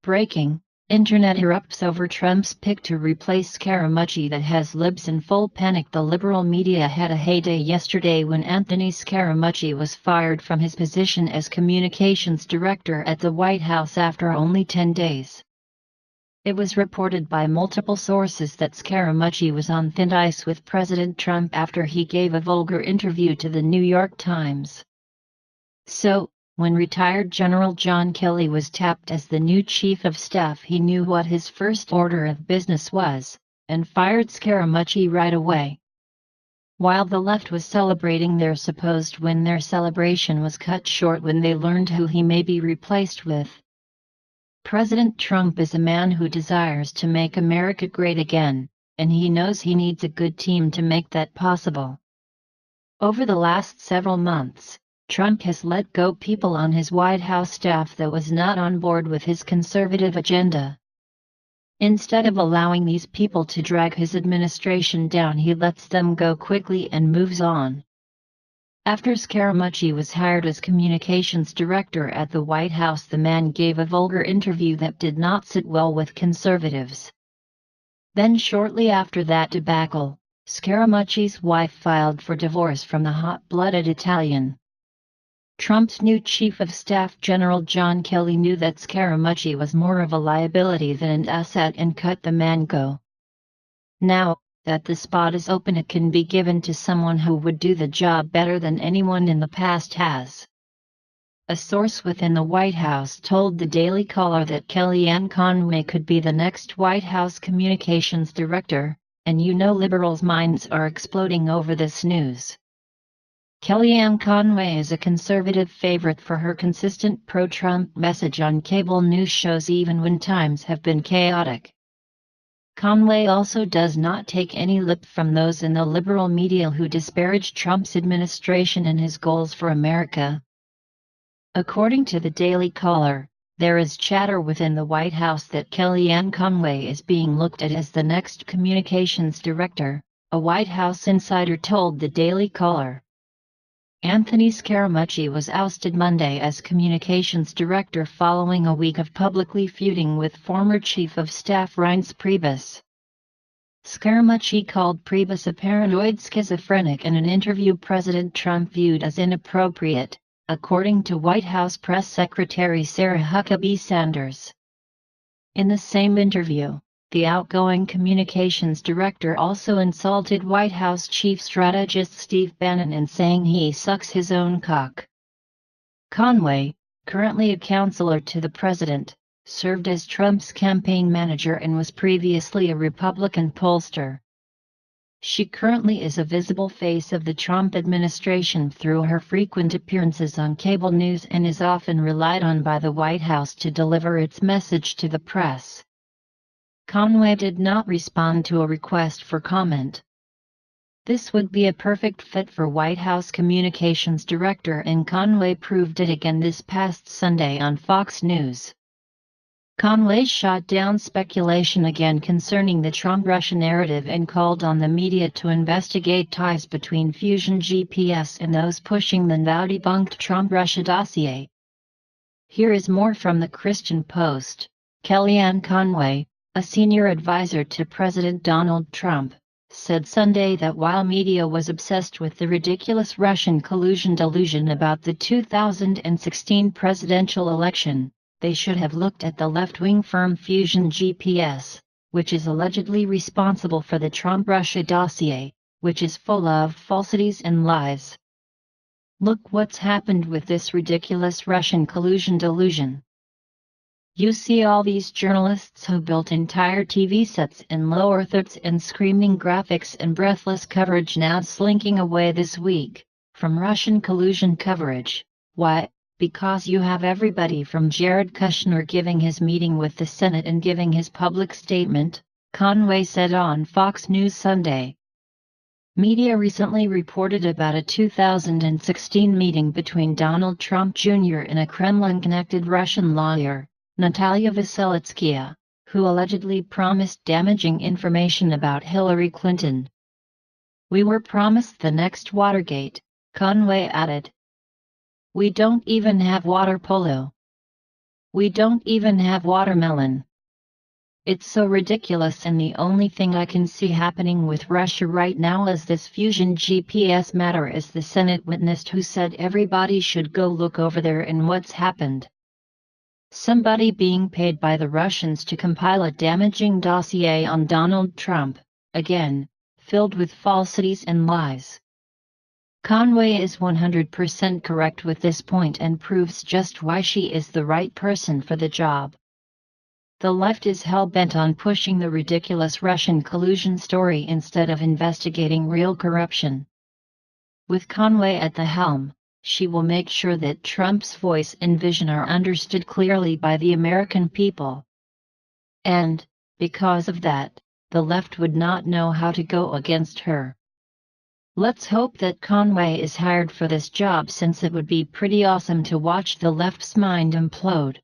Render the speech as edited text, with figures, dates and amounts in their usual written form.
Breaking: Internet erupts over Trump's pick to replace Scaramucci that has Libs in full panic. The liberal media had a heyday yesterday when Anthony Scaramucci was fired from his position as communications director at the White House after only 10 days. It was reported by multiple sources that Scaramucci was on thin ice with President Trump after he gave a vulgar interview to the New York Times. So, when retired General John Kelly was tapped as the new chief of staff, he knew what his first order of business was, and fired Scaramucci right away. While the left was celebrating their supposed win, their celebration was cut short when they learned who he may be replaced with. President Trump is a man who desires to make America great again, and he knows he needs a good team to make that possible. Over the last several months, Trump has let go people on his White House staff that was not on board with his conservative agenda. Instead of allowing these people to drag his administration down, he lets them go quickly and moves on. After Scaramucci was hired as communications director at the White House, the man gave a vulgar interview that did not sit well with conservatives. Then shortly after that debacle, Scaramucci's wife filed for divorce from the hot-blooded Italian. Trump's new chief of staff General John Kelly knew that Scaramucci was more of a liability than an asset and cut the man go. Now that the spot is open, it can be given to someone who would do the job better than anyone in the past has. A source within the White House told the Daily Caller that Kellyanne Conway could be the next White House communications director, and liberals' minds are exploding over this news. Kellyanne Conway is a conservative favorite for her consistent pro-Trump message on cable news shows even when times have been chaotic. Conway also does not take any lip from those in the liberal media who disparage Trump's administration and his goals for America. According to the Daily Caller, there is chatter within the White House that Kellyanne Conway is being looked at as the next communications director, a White House insider told the Daily Caller. Anthony Scaramucci was ousted Monday as communications director following a week of publicly feuding with former Chief of Staff Reince Priebus. Scaramucci called Priebus a paranoid schizophrenic in an interview President Trump viewed as inappropriate, according to White House Press Secretary Sarah Huckabee Sanders. In the same interview, the outgoing communications director also insulted White House chief strategist Steve Bannon in saying he sucks his own cock. Conway, currently a counselor to the president, served as Trump's campaign manager and was previously a Republican pollster. She currently is a visible face of the Trump administration through her frequent appearances on cable news and is often relied on by the White House to deliver its message to the press. Conway did not respond to a request for comment. This would be a perfect fit for White House communications director, and Conway proved it again this past Sunday on Fox News. Conway shot down speculation again concerning the Trump-Russia narrative and called on the media to investigate ties between Fusion GPS and those pushing the now-debunked Trump-Russia dossier. Here is more from the Christian Post. Kellyanne Conway, a senior advisor to President Donald Trump, said Sunday that while media was obsessed with the ridiculous Russian collusion delusion about the 2016 presidential election, they should have looked at the left-wing firm Fusion GPS, which is allegedly responsible for the Trump-Russia dossier, which is full of falsities and lies. Look what's happened with this ridiculous Russian collusion delusion. You see all these journalists who built entire TV sets in low Earth orbits and screaming graphics and breathless coverage now slinking away this week from Russian collusion coverage. Why? Because you have everybody from Jared Kushner giving his meeting with the Senate and giving his public statement, Conway said on Fox News Sunday. Media recently reported about a 2016 meeting between Donald Trump Jr. and a Kremlin-connected Russian lawyer, Natalia Veselitskaya, who allegedly promised damaging information about Hillary Clinton. We were promised the next Watergate, Conway added. We don't even have water polo. We don't even have watermelon. It's so ridiculous, and the only thing I can see happening with Russia right now is this fusion GPS matter, as the Senate witnessed who said everybody should go look over there and what's happened. Somebody being paid by the Russians to compile a damaging dossier on Donald Trump, again, filled with falsities and lies. Conway is 100% correct with this point and proves just why she is the right person for the job. The left is hell-bent on pushing the ridiculous Russian collusion story instead of investigating real corruption. With Conway at the helm, she will make sure that Trump's voice and vision are understood clearly by the American people. And, because of that, the left would not know how to go against her. Let's hope that Conway is hired for this job, since it would be pretty awesome to watch the left's mind implode.